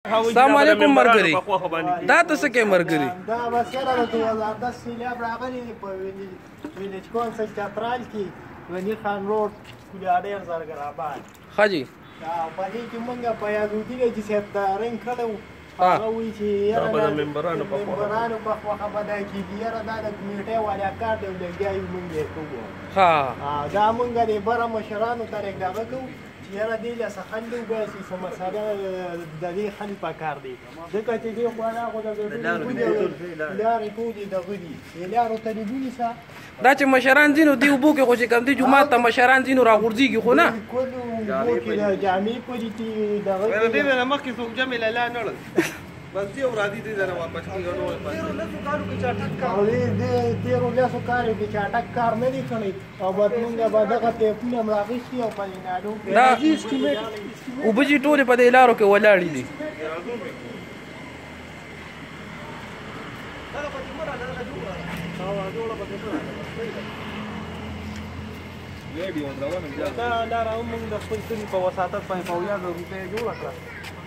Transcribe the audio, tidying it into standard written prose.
السلام علیکم مرګري دا تاسو کې مرګري دا بسره د 2010 سیلاب راغلی په ویلیج کونسل چترال کې ونی خان روډ کلیاډیر زرګرآباد حاجی دا په دې کې مونږه په یادوتی چې سپدارین کړو هغه وی چې یاره ممبرانو په خوا باندې کې یاره دا د کمیټه والا کار دی لګیایو مونږه کوو ها دا مونږه د بره مشرانو طریق دا وکړو یاره دې له سخندو باسي سم مساله د دې خل په کار دی ځکه چې دې خو نه خو د لارې ټولې د غدي لارو ته دې ونیسه دا چې مشران ځینو دی وبو کې خو چې کم دی جمعه ته مشران ځینو راغورځيږي خو نه کله وبو کې د جامع پدې دي د غدي دې نه مخکې څوک جمع لاله نه بس دی اور عادي دي نه واپس کیږي نو تیرو لاسو کارو کې چاټک کار دې تیرو لاسو کارو کې چاټک کار نه دي کړی او بعد موږ به دغه ته پونه مراغشتي او پلیناډو دا وبجی ټوله په دې لارو کې ولاړې دي دا لاره موږ د خپل کلي په وساطت باندې په 1000 روپۍ جوړه کړه